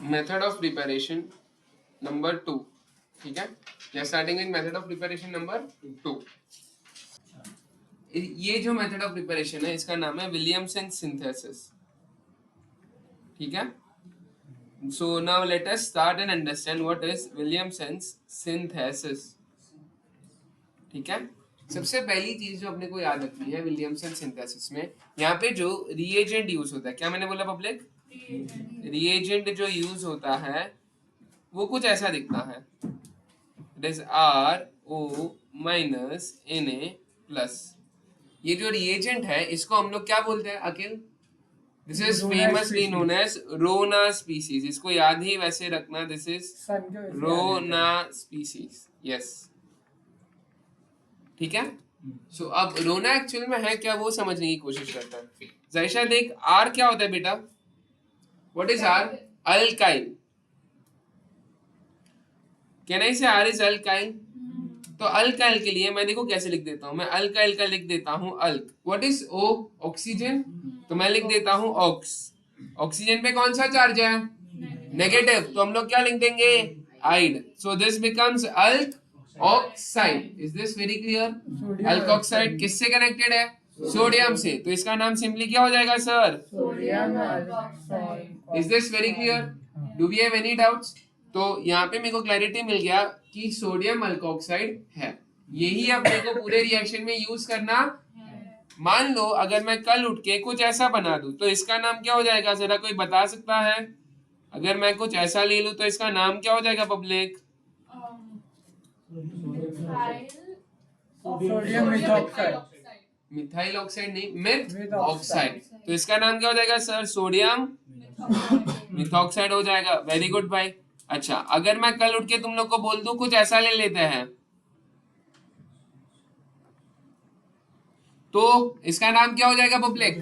Method of preparation number 2, ठीक है, या starting with method of preparation number 2। ये जो मेथड ऑफ प्रिपरेशन है इसका नाम है विलियमसन सिंथेसिस, ठीक है। So now let us start and understand what is Williamson's synthesis, ठीक है। सबसे पहली चीज जो अपने को याद रखनी है विलियमसन सिंथेसिस में, यहाँ पे जो रिएजेंट यूज होता है, क्या मैंने बोला पब्लिक, रिएजेंट जो यूज होता है वो कुछ ऐसा दिखता है, it is RO minus Na+। ये जो रिएजेंट है इसको हम लोग क्या बोलते हैं Akhil, this is famously known as rona species, इसको याद ही वैसे रखना, this is rona species, yes, ठीक है। सो अब रोना एक्चुअल में है क्या वो समझने की कोशिश करता है। जायशा देख, आर क्या होता है बेटा, what is R, alkyl, can I say R is alkyl. तो अल्काइल के लिए मैं देखो कैसे लिख देता हूं, मैं अल्काइल का लिख देता हूं अल्क, व्हाट इज ओ, ऑक्सीजन, तो मैं लिख देता हूं ऑक्स। ऑक्सीजन पे कौन सा चार्ज है, नेगेटिव, तो हम लोग क्या लिख देंगे, ide, so this becomes alkoxide. Is this very clear. Alkoxide किससे कनेक्टेड है, सोडियम से, तो इसका नाम सिंपली क्या हो जाएगा sir, sodium alcohol. Is this very clear, do we have any doubts. तो यहाँ पे मेरे को क्लैरिटी मिल गया कि सोडियम अल्कोक्साइड है, यही अपने को पूरे रिएक्शन में यूज करना। मान लो अगर मैं कल उठ के कुछ ऐसा बना दूं तो इसका नाम क्या हो जाएगा, जरा कोई बता सकता है। अगर मैं कुछ ऐसा ले लूं तो इसका नाम क्या हो जाएगा public, sodium methoxide, methyl oxide नहीं, मिथ ऑक्साइड, तो इसका नाम क्या हो जाएगा सर, सोडियम मिथॉक्साइड हो जाएगा। वेरी गुड भाई। अच्छा, अगर मैं कल उठ के तुम लोग को बोल दूं कुछ ऐसा ले लेते हैं तो इसका नाम क्या हो जाएगा पब्लिक,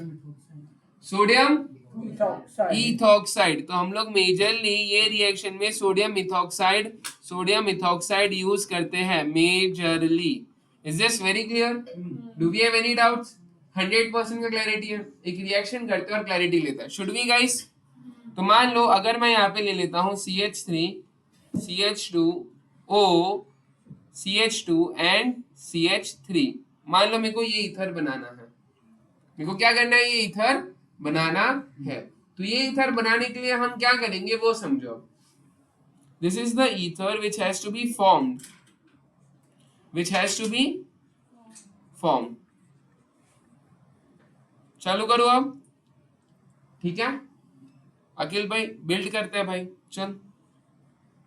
सोडियम इथॉक्साइड। तो हम लोग मेजरली ये रिएक्शन में सोडियम मिथॉक्साइड यूज करते हैं majorly. Is this very clear, do we have any doubts. 100% का क्लैरिटी है, एक रिएक्शन करते हैं और क्लैरिटी लेता है, शुड वी गाइस। तो मान लो अगर मैं यहाँ पे ले लेता हूँ CH3 CH2O CH2 and CH3, मान लो मेरे को ये ईथर बनाना है, मेरे को क्या करना है, ये ईथर बनाना है। तो ये ईथर बनाने के लिए हम क्या करेंगे वो समझो। This is the ether which has to be formed, चालू करो अब, ठीक है अखिल भाई, बिल्ड करते हैं भाई, चल।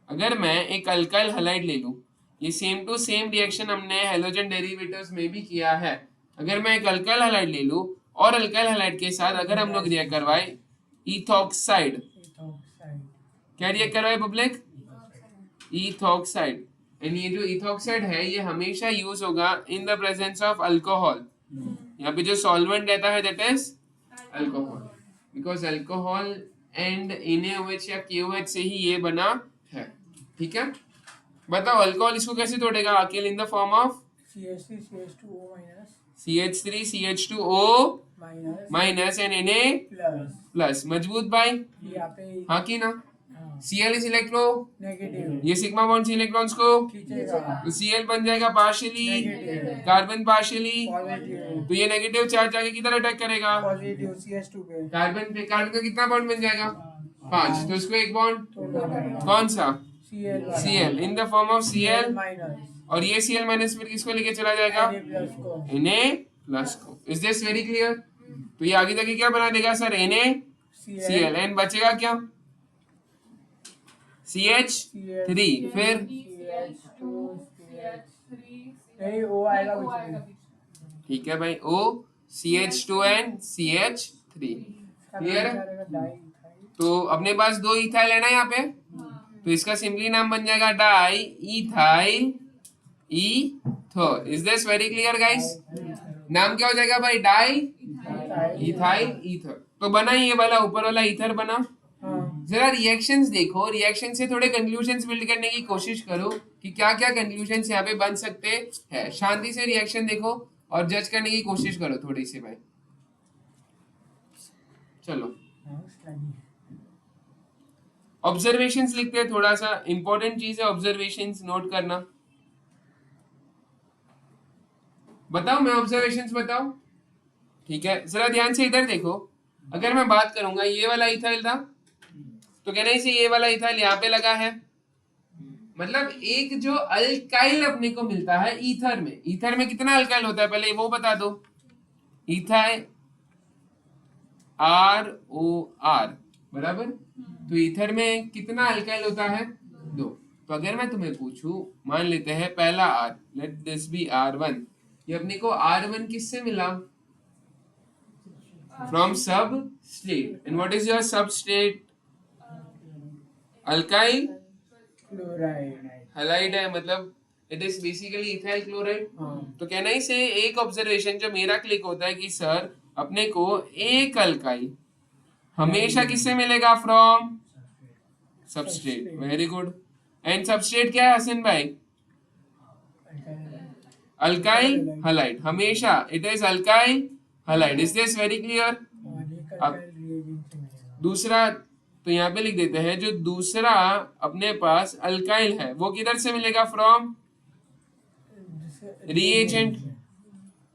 अगर मैं एक अल्काइल हैलाइड ले लूं, ये सेम टू सेम रिएक्शन हमने हैलोजन डेरिवेटिव्स में भी किया है। अगर मैं एक अल्काइल हैलाइड ले लूं और अल्काइल हैलाइड के साथ अगर हम लोग रिएक्ट करवाए इथॉक्साइड, क्या रिएक्ट करवाए पब्लिक, इथॉक्साइड, एंड ये जो इथॉक्साइड है ये हमेशा यूज होगा इन द प्रेजेंस ऑफ अल्कोहल। यहाँ पे जो सॉल्वेंट रहता है that is alcohol, because alcohol and NaOH या KOH से ही ये बना है, ठीक है। बताओ अल्कोहल इसको कैसे तोड़ेगा, अकेले इन the form of CH3 CH2O minus and Na+, मजबूत भाई, हाँ की ना। Cl इस इलेक्ट्रो नेगेटिव, ये सिग्मा बॉन्ड से इलेक्ट्रॉन्स को खींचेगा, तो Cl बन जाएगा पार्शियली कार्बन पार्शियली, तो ये नेगेटिव चार्ज आगे किधर अटैक करेगा, पॉजिटिव CH2 पे, कार्बन पे, कार्बन का कितना बॉन्ड बन जाएगा, 5, तो इसको एक बॉन्ड कौन सा, Cl in the form of Cl, और ये Cl माइनस फिर किसको लेके चला जाएगा, Na+ को। Is this very clear. तो ये आगे जाके क्या बना देगा सर, NaCl, एंड बचेगा क्या, CH3, फिर ठीक है भाई, O CH2 and CH3, clear है। तो अपने पास 2 इथाइल है ना यहाँ पे, तो इसका सिंपली नाम बन जाएगा di ethyl ether. Is this very clear guys, नाम क्या हो जाएगा भाई, डाई इथाइल ईथर। तो बना ही ये वाला ऊपर वाला ईथर बना। जरा रिएक्शंस देखो, रिएक्शन से थोड़े कंक्लूजन्स बिल्ड करने की कोशिश करो कि क्या क्या कंक्लूजन्स यहाँ पे बन सकते हैं। शांति से रिएक्शन देखो और जज करने की कोशिश करो थोड़ी सी भाई, चलो। ऑब्जर्वेशंस लिखते हैं, थोड़ा सा इंपॉर्टेंट चीज है ऑब्जर्वेशंस नोट करना। बताओ, मैं ऑब्जर्वेशंस बताऊं? ठीक है, जरा ध्यान से इधर देखो। अगर मैं बात करूंगा ये वाला इथाइल था, तो कहना इसे ये वाला इथाइल यहाँ पे लगा है, मतलब एक जो अल्काइल अपने को मिलता है ईथर में। ईथर में कितना अल्काइल होता है पहले वो बता दो। इथाइल ROR बराबर। तो ईथर में कितना अल्काइल होता है? 2। तो अगर मैं तुम्हें पूछूं, मान लेते हैं पहला R, let this B R1। ये अपने को R1 किससे मिला? From substrate. And what is your substrate? Alkyl Chloride. Halide है, मतलब it is basically ethyl chloride. तो कहना ही से एक ऑब्जर्वेशन जो मेरा क्लिक होता है कि सर अपने को एक अल्काइल हमेशा किससे मिलेगा? From substrate. Very good. And substrate क्या है हसन भाई? Alkyl halide. हमेशा it is alkyl halide. Is this very clear? अब दूसरा तो यहाँ पे लिख देते हैं, जो दूसरा अपने पास अल्काइल है वो किधर से मिलेगा? From reagent.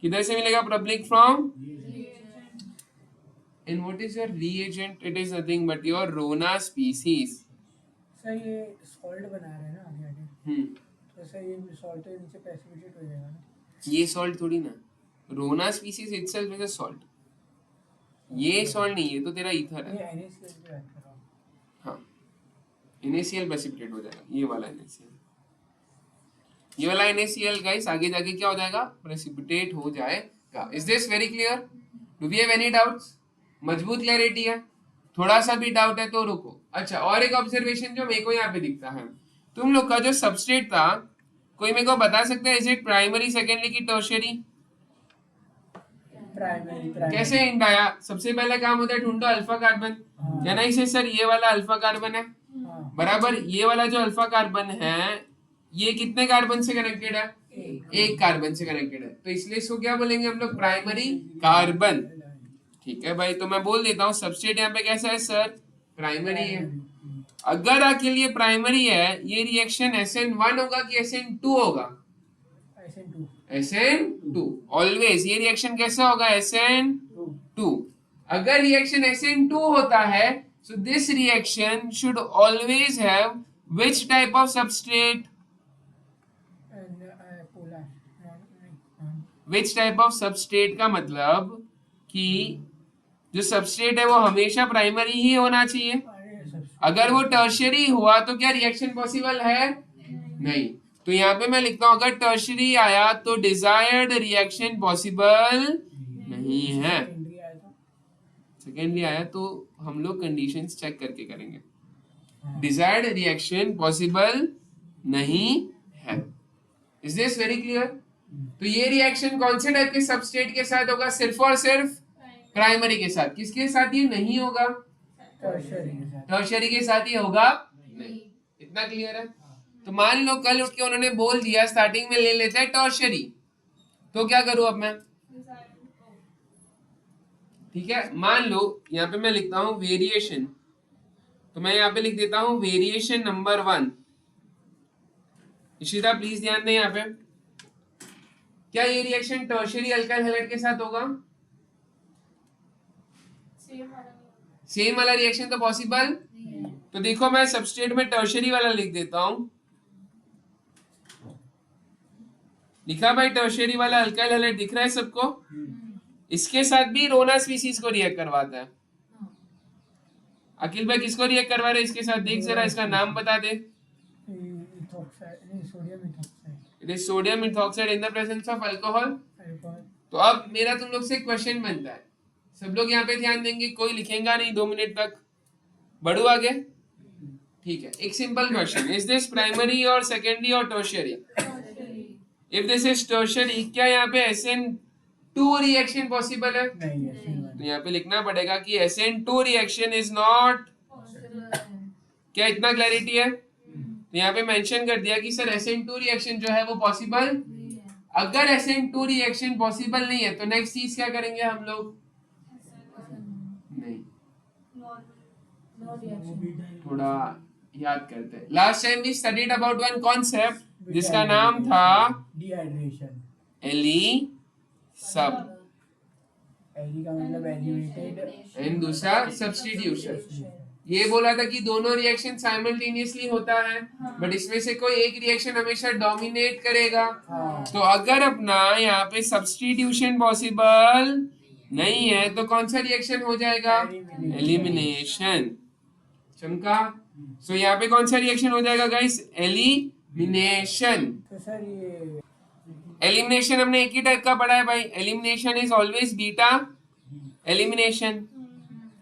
किधर से मिलेगा? Public from. And what is your reagent? It is nothing but your रोना स्पीसीज। सर ये सॉल्ट बना रहे हैं ना आगे आगे, तो सर ये सॉल्ट के नीचे प्रेसिपिटेट हो जाएगा ना। ये सॉल्ट थोड़ी ना, रोना species itself is a salt. ये सॉल्ट नहीं, ये तो तेरा ईथर है। ये NaCl की बात कर रहा हूँ। हाँ, NaCl प्रेसिपिटेट हो जाएगा, ये वाला NaCl। ये वाला NaCl गाइस आगे जाके क्या हो जाएगा? प्रेसिपिटेट हो जाएगा। Is this very clear? Do we have any doubts? मजबूत क्लैरिटी है? थोड़ा सा भी डाउट है तो रुको। अच्छा, और एक ऑब्जर्वेशन जो मेरे को यहाँ पे दिखता है, तुम लोग का जो सबस्ट्रेट था, कोई मेरे को बता सकता है इज इट प्राइमरी, सेकेंडरी की टर्शियरी? प्राइमरी। कैसे हिंट आया? सबसे पहला काम होता है ढूंढो अल्फा कार्बन। क्या नहीं से सर ये वाला अल्फा कार्बन है बराबर। ये वाला जो अल्फा कार्बन है ये कितने कार्बन से कनेक्टेड है? एक कार्बन से कनेक्टेड है, तो इसलिए इसको क्या बोलेंगे हम लोग? Primary carbon. ठीक है भाई, तो मैं बोल देता हूँ सबस्ट्रेट यहाँ पे कैसा है सर? प्राइमरी है। अगर अकेले ये प्राइमरी है, ये रिएक्शन SN1 होगा कि SN2 होगा? SN2। SN2 always. ये रिएक्शन कैसा होगा? SN2। अगर रिएक्शन SN2 होता है, so this reaction should always have which type of substrate? Polar. Which type of substrate का मतलब कि जो सबस्ट्रेट है वो हमेशा प्राइमरी ही होना चाहिए। अगर वो टर्शियरी हुआ तो क्या रिएक्शन पॉसिबल है? नहीं। तो यहाँ पे मैं लिखता हूं अगर टर्शियरी आया तो डिजायर्ड रिएक्शन पॉसिबल नहीं है। सेकेंडरी आया तो हम लोग कंडीशंस चेक करके करेंगे। डिजायर्ड रिएक्शन पॉसिबल नहीं है। Is this very clear? तो ये रिएक्शन कौन से टाइप के सबस्ट्रेट के साथ होगा? सिर्फ और सिर्फ प्राइमरी के साथ। किसके साथ ये नहीं होगा? टर्शियरी के साथ ही होगा नहीं। इतना क्लियर है? तो मान लो कल उठ के उन्होंने बोल दिया स्टार्टिंग में ले लेते हैं टर्शियरी, तो क्या करूं अब मैं? ठीक है, मान लो यहाँ पे मैं लिखता हूं वेरिएशन, तो मैं यहाँ पे लिख देता हूं वेरिएशन नंबर 1। इशिता प्लीज ध्यान दें यहाँ पे, क्या ये रिएक्शन टर्शियरी अल्काइल हैलाइड के साथ होगा? सेम वाला रिएक्शन तो पॉसिबल। तो देखो मैं सबस्ट्रेट में टर्शियरी वाला लिख देता हूं। लिखा भाई टर्शियरी वाला अल्काइल हैलाइड दिख रहा है सबको? इसके साथ भी रोना स्पीसीज को रिएक्ट करवाता है। अखिल भाई किसको रिएक्ट करवा रहे हैं इसके साथ? देख जरा, इसका नाम बता दे। It is sodium methoxide in the presence of alcohol. तो अब मेरा तुम लोग से क्वेश्चन बनता है, सब लोग यहाँ पे ध्यान देंगे, कोई लिखेगा नहीं 2 मिनट तक। बढ़ू आगे? ठीक है, एक simple question, is this primary और सेकेंडरी और tertiary? If this is tertiary, क्या यहाँ पे SN2 रिएक्शन पॉसिबल है? तो यहाँ पे लिखना पड़ेगा कि SN2 रिएक्शन इज नॉट। क्या इतना क्लैरिटी है? तो यहाँ पे मेंशन कर दिया कि सर SN2 रिएक्शन जो है वो पॉसिबल। अगर SN2 रिएक्शन पॉसिबल नहीं है तो नेक्स्ट चीज क्या करेंगे हम लोग? नहीं, थोड़ा याद करते हैं। Last time we studied about one concept जिसका नाम था डिहाइड्रेशन। एली सब एली का मतलब एलिवेटेड एंड दूसरा सब्स्टिट्यूशन। ये बोला था कि दोनों रिएक्शन साइमल्टेनियसली होता है, बट इसमें से कोई एक रिएक्शन हमेशा डोमिनेट करेगा। तो अगर अपना यहाँ पे सब्स्टिट्यूशन पॉसिबल नहीं है तो कौन सा रिएक्शन हो जाएगा? एलिमिनेशन। चमका। सो यहाँ पे कौन सा रिएक्शन हो जाएगा गाइस? एलिमिनेशन। तो सर ये एलिमिनेशन हमने एक ही टाइप का पढ़ा है भाई, elimination is always beta elimination.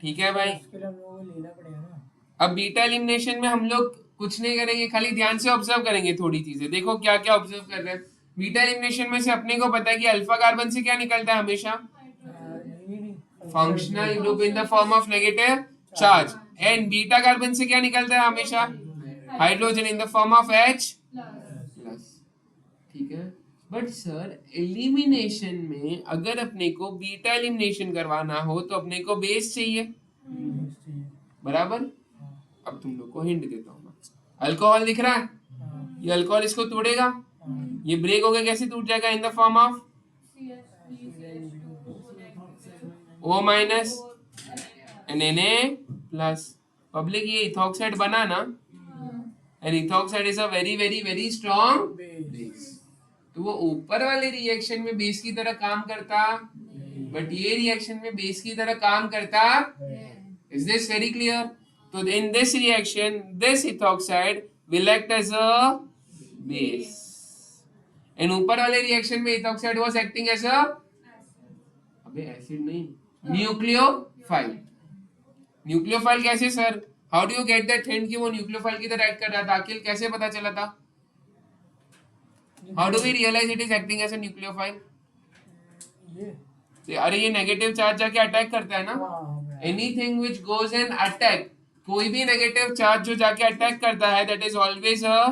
ठीक है भाई। इसके लिए हम लोगों को लेना पड़ेगा ना। अब बीटा एलिमिनेशन में हम लोग कुछ नहीं करेंगे, खाली ध्यान से ऑब्जर्व करेंगे थोड़ी चीजें। देखो क्या क्या ऑब्जर्व कर रहे हैं। बीटा एलिमिनेशन में से अपने को पता है कि अल्फा कार्बन से क्या निकलता है हमेशा? Functional group in the form of negative charge. And beta carbon से क्या निकलता है हमेशा? Hydrogen in the form of H plus. ठीक है। बट सर एलिमिनेशन में अगर अपने को बीटा एलिमिनेशन करवाना हो तो अपने को बेस चाहिए, बराबर। अब तुम लोग को हिंट देता हूँ मैं। अल्कोहल दिख रहा है, ये अल्कोहल इसको तोड़ेगा, ये ब्रेक होकर कैसे टूट जाएगा? In the form of O minus Na plus. Public ये इथॉक्साइड बना ना, and ethoxide is a very very very strong base. तो वो ऊपर वाले रिएक्शन में बेस की तरह काम करता, बट ये रिएक्शन में बेस की तरह काम करता। Is this very clear? तो in this reaction this ethoxide will act as a base, and ऊपर वाले रिएक्शन में ethoxide was acting as a, अबे एसिड नहीं, न्यूक्लियोफाइल। न्यूक्लियोफाइल कैसे sir? How do you get that hint कि वो nucleophile की तरह एक्ट कर रहा था? अखिल कैसे पता चला था? How do we realize it is acting as a nucleophile? अरे ये नेगेटिव चार्ज जाके अटैक करता है ना। Anything which goes and attack, कोई भी नेगेटिव चार्ज जो जाके अटैक करता है, that is always a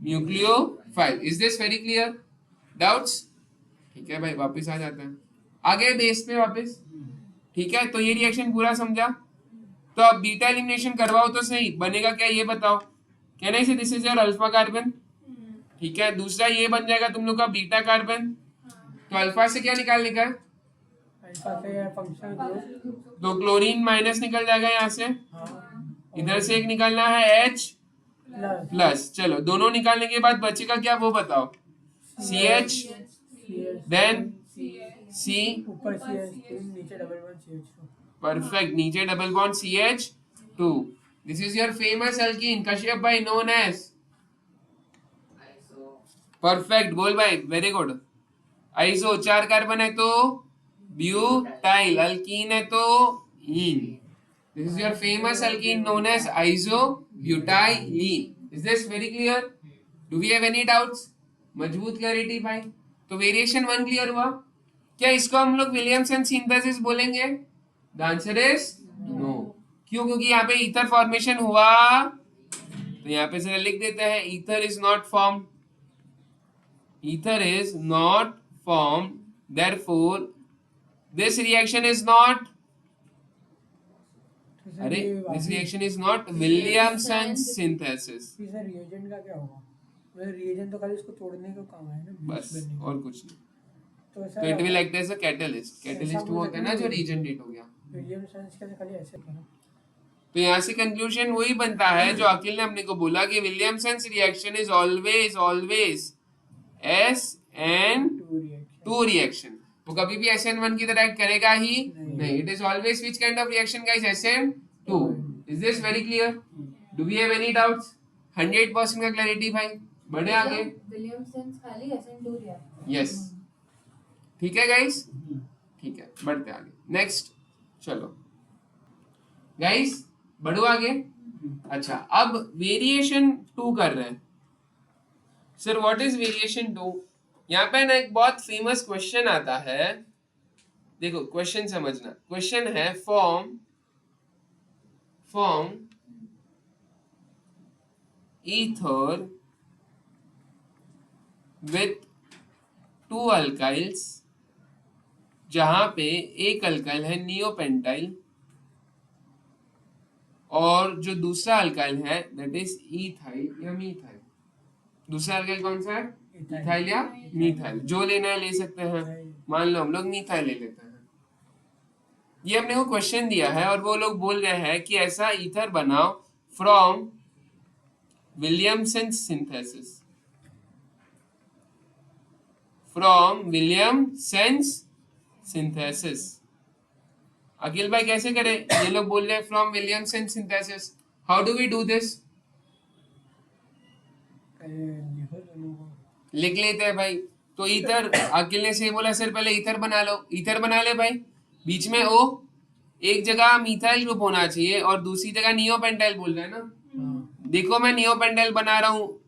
nucleophile. Is this very clear? Doubts? ठीक है भाई, वापस आ जाते हैं आगे बेस पे वापस। ठीक है, तो ये रिएक्शन पूरा समझा। तो अब बीटा एलिमिनेशन करवाओ तो सही, बनेगा क्या ये बताओ। कहना से this is your alpha carbon. ठीक है, दूसरा ये बन जाएगा तुम लोग का बीटा कार्बन। तो अल्फा से क्या निकालने का है? अल्फा से फंक्शनल ग्रुप। तो क्लोरीन माइनस निकल जाएगा यहाँ से, इधर से एक निकालना है H प्लस। चलो दोनों निकालने के बाद बचेगा क्या वो बताओ? CH, देन C, ऊपर CH3, नीचे डबल बॉन्ड CH2। परफेक्ट, नीचे double bond CH2। This is your famous alkene Kashyap भाई, नोन एज। परफेक्ट, बोल भाई, वेरी गुड। आइसो, 4 कार्बन है तो ब्यूटाइल, अल्कीन है तो ene. This is your famous alkene known as isobutylene. Is this very clear? Do we have any doubts? मजबूत clarity भाई। तो वेरिएशन 1 क्लियर हुआ क्या? इसको हम लोग विलियमसन सिंथेसिस बोलेंगे? The answer is no. क्यों? क्योंकि यहाँ पे ईथर फॉर्मेशन हुआ। तो यहाँ पे जरा लिख देते हैं, ether is not form, ether is not formed, therefore this reaction is not, अरे this reaction is not Williamson's synthesis। Sir reagent का क्या होगा? वो रिएजेंट तो खाली इसको तोड़ने का काम है ना, बस और कुछ नहीं। तो तो it will act as a catalyst। catalyst वो होता है ना जो regenerate हो गया। विलियमसन्स का खाली ऐसे था। तो यहाँ से कंक्लूजन वही बनता है जो अखिल ने अपने को बोला कि Williamson's reaction is always SN2 reaction. वो कभी भी SN1 की तरह एक्ट करेगा ही नहीं। It is always which kind of reaction guys? SN2। Is this very clear? Do we have any doubts? 100% का क्लैरिटी भाई। बढ़े आगे। विलियमसन्स खाली SN2 रिएक्शन। यस, ठीक है गाइस, ठीक है, बढ़ते आगे। नेक्स्ट, चलो गाइस बढ़ो आगे। अच्छा, अब वेरिएशन 2 कर रहे हैं। Sir what is variation 2? यहाँ पे ना एक बहुत फेमस क्वेश्चन आता है, देखो क्वेश्चन समझना। क्वेश्चन है फॉर्म ईथर विथ 2 अल्काइल्स, जहां पे एक अल्काइल है नियोपेंटाइल और जो दूसरा अल्काइल है दैट इज इथाइल या मीथाइल। दूसरा अल्काइल कौन सा है? इथाइल या मीथाइल, जो लेना है ले सकते हैं। मान लो हम लोग मीथाइल ले लेते हैं। ये हमने को क्वेश्चन दिया है और वो लोग बोल रहे हैं कि ऐसा ईथर बनाओ from Williamson synthesis, from Williamson synthesis. Akhil भाई कैसे करें? ये लोग बोल रहे हैं from Williamson synthesis, how do we do this? लिख लेते हैं भाई। तो ईथर, अखिल ने से बोला सर पहले ईथर बना लो, ईथर बना ले भाई। बीच में ओ, एक जगह मिथाइल ग्रुप होना चाहिए और दूसरी जगह नियोपेंटाइल बोल रहे हैं ना। देखो मैं नियोपेंटाइल बना रहा हूँ,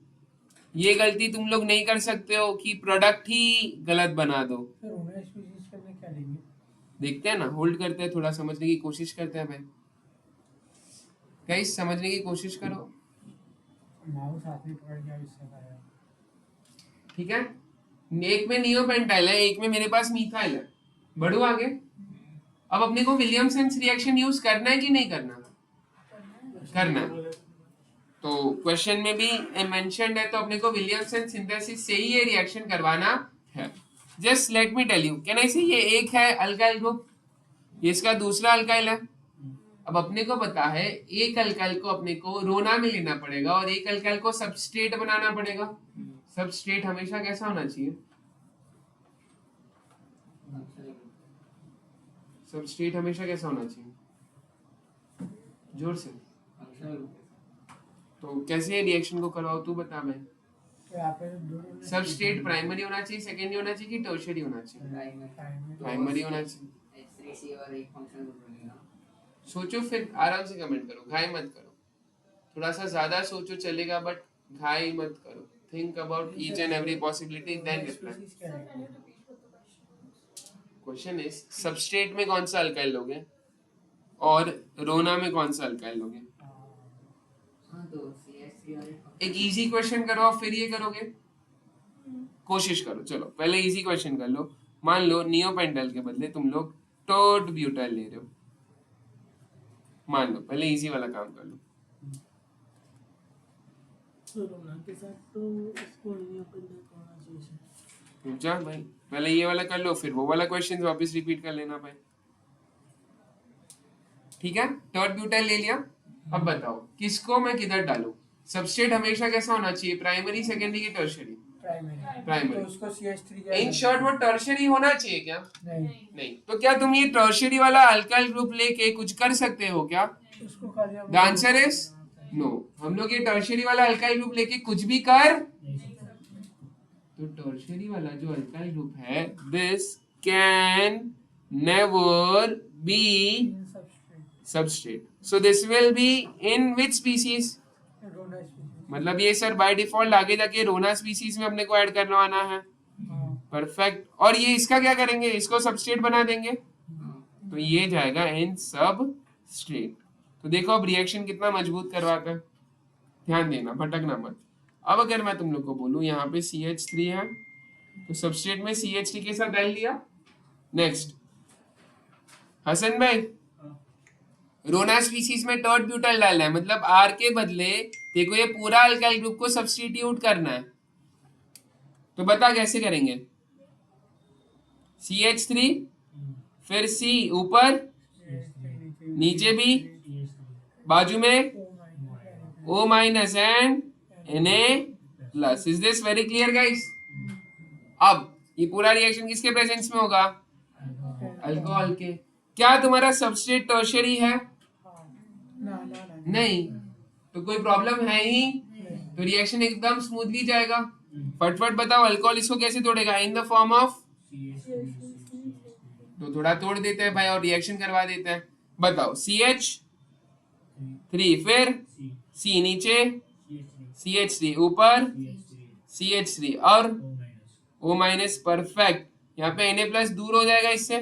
ये गलती तुम लोग नहीं कर सकते हो कि प्रोडक्ट ही गलत बना दो। देखते हैं ना, होल्ड करते हैं, थोड़ा समझने की कोशिश करते हैं भाई। गाइस समझने की कोशिश करो, माउस हाथ में पकड़ के इससे खाया। ठीक है। एक में नियोपेंटाइल है, एक में मेरे पास मिथाइल है। बढ़ो आगे। अब अपने को विलियमसन रिएक्शन यूज करना है कि नहीं करना? करना है। तो क्वेश्चन में भी मेंशन्ड है, तो अपने को विलियमसन सिंथेसिस से ही ये रिएक्शन करवाना है। Just let me tell you, can I see ये एक है अल्काइल ग्रुप, ये इसका दूसरा अल्काइल है। अब अपने को पता है एक अल्काइल को अपने को रोना में लेना पड़ेगा और एक अल्काइल को सबस्ट्रेट बनाना पड़ेगा। सबस्ट्रेट हमेशा कैसा होना चाहिए? सबस्ट्रेट हमेशा कैसा होना चाहिए? जोर से। तो कैसे ये रिएक्शन को करवाओ तू बता। मैं सबस्ट्रेट प्राइमरी होना चाहिए, सेकेंडरी होना चाहिए कि टर्शियरी होना चाहिए? प्राइमरी होना चाहिए। सोचो फिर आराम से कमेंट करो, घाई मत करो। थोड़ा सा ज्यादा सोचो चलेगा बट घाई मत करो। Think about each and every possibility then reply. Question is substrate में कौन सा अल्काइल लोगे और रोना में कौन सा अल्काइल लोगे? एक इजी क्वेश्चन करो फिर ये करोगे। कोशिश करो, चलो पहले इजी क्वेश्चन कर लो। मान लो नियोपेंटाइल के बदले तुम लोग टॉर्ट ब्यूटाइल ले रहे हो। मान लो पहले इजी वाला काम कर लो। के साथ तो इसको नियोपेंटाइल होना चाहिए। रुक जा भाई, पहले ये वाला कर लो फिर वो वाला क्वेश्चन वापस रिपीट कर लेना भाई। ठीक है, टॉर्ट ब्यूटाइल ले लिया। अब बताओ किसको मैं किधर डालूं? सबस्ट्रेट हमेशा कैसा होना चाहिए? प्राइमरी, सेकेंडरी की टर्शियरी? प्राइमरी। तो उसको CH3 इन शॉर्ट वो टर्शियरी होना चाहिए क्या? नहीं। तो क्या तुम ये टर्शियरी वाला अल्काइल ग्रुप लेके कुछ कर सकते हो क्या? उसको खाली द आंसर इज नो। हम लोग ये टर्शियरी वाला अल्काइल ग्रुप लेके कुछ भी कर, तो टर्शियरी वाला जो अल्काइल ग्रुप है this can never be substrate. So this will be in which species? मतलब ये सर बाय डिफॉल्ट आगे जाके रोना स्पीसीज में अपने को ऐड करवाना है। परफेक्ट। और ये इसका क्या करेंगे? इसको सबस्ट्रेट बना देंगे, तो ये जाएगा इन सबस्ट्रेट। तो देखो अब रिएक्शन कितना मजबूत करवाता है। ध्यान देना, भटकना मत। अब अगर मैं तुम लोग को बोलूं यहाँ पे CH3 है, तो सबस्ट्रेट में CH3 के साथ डाल दिया। नेक्स्ट हसन भाई, रोना स्पीसीज में टॉर्ट ब्यूटाइल डालना है, मतलब R के बदले देखो ये पूरा अल्काइल ग्रुप को सब्स्टिट्यूट करना है। तो बता कैसे करेंगे? CH3 फिर C ऊपर, नीचे भी, बाजू में O minus and Na plus. Is this very clear guys? अब ये पूरा रिएक्शन किसके प्रेजेंस में होगा? अल्कोहल के। क्या तुम्हारा सबस्ट्रेट टर्शियरी है? नहीं, तो कोई प्रॉब्लम है ही, तो रिएक्शन एकदम स्मूथली जाएगा। फटफट बताओ अल्कोहल इसको कैसे तोड़ेगा? इन द फॉर्म ऑफ, तो थोड़ा तोड़ देते हैं भाई और रिएक्शन करवा देते हैं। बताओ CH3 फिर C नीचे, CH3 ऊपर, CH3 और O माइनस। परफेक्ट। यहाँ पे Na प्लस दूर हो जाएगा इससे।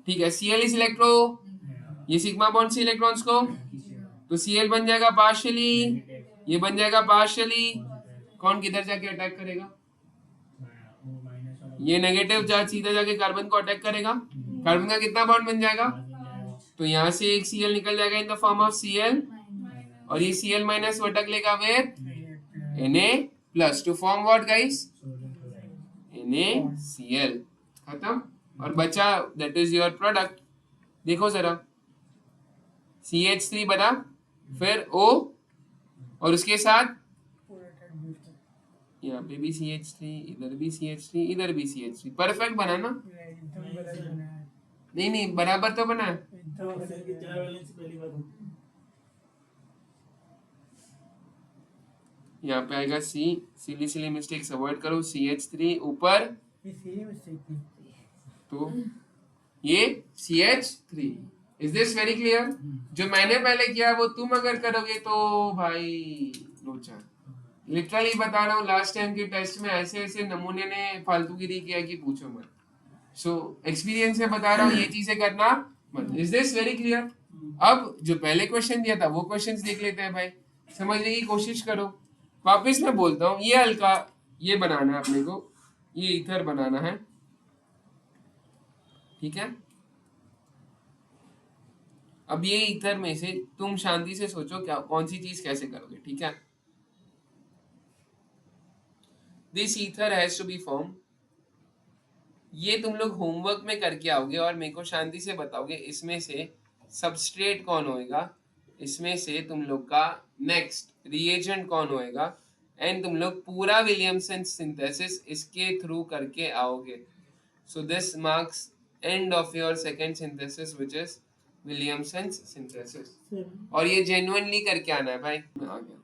ठीक है, Cl इस इलेक्ट्रो, ये सिग्मा बॉन्ड से इलेक्ट्रॉन्स को, तो Cl बन जाएगा पार्शियली, ये बन जाएगा पार्शियली। कौन किधर जाके अटैक करेगा? ये नेगेटिव चार्ज सीधा जाके कार्बन को अटैक करेगा। कार्बन का कितना बॉन्ड बन जाएगा? तो यहाँ से एक Cl निकल जाएगा in the form of Cl और ये Cl माइनस वो अटक लेगा where Na plus to form what guys NaCl खत्म और बचा दैट इज योर प्रोडक्ट देखो जरा CH3 बना फिर O और उसके साथ पूरा टाइम यूज यहाँ पे भी CH3 इधर भी CH3 इधर भी CH3 परफेक्ट बना ना एकदम बराबर बना है नहीं नहीं बराबर तो बना है एकदम ऑक्सीजन की चार वैलेंसी पहली बार होती है। यहाँ पे आएगा C सिली मिस्टेक्स अवॉइड करो CH3 ऊपर ये सही मिस्टेक थी तो ये CH3 is this very clear जो मैंने पहले किया वो तुम अगर करोगे तो भाई लोचा लिटरली बता रहा हूँ लास्ट टाइम के टेस्ट में ऐसे ऐसे नमूने ने फालतूगिरी किया कि पूछो मत सो एक्सपीरियंस से बता रहा हूँ ये चीजें करना मत इज दिस वेरी क्लियर अब जो पहले क्वेश्चन दिया था वो क्वेश्चंस देख लेते हैं भाई समझने की कोशिश करो वापस मैं बोलता हूँ ये हल्का ये बनाना है अपने को ये ईथर बनाना है ठीक है अब ये ईथर में से तुम शांति से सोचो क्या कौन सी चीज कैसे करोगे ठीक है this ether has to be form ये तुम लोग होमवर्क में करके आओगे और मेरे को शांति से बताओगे इसमें से सबस्ट्रेट कौन होएगा इसमें से तुम लोग का नेक्स्ट रिएजेंट कौन होएगा एंड तुम लोग पूरा विलियमसन सिंथेसिस इसके थ्रू करके आओगे so this marks end of your second synthesis which is Williamson synthesis और ये जेन्युइनली करके आना है भाई आ गया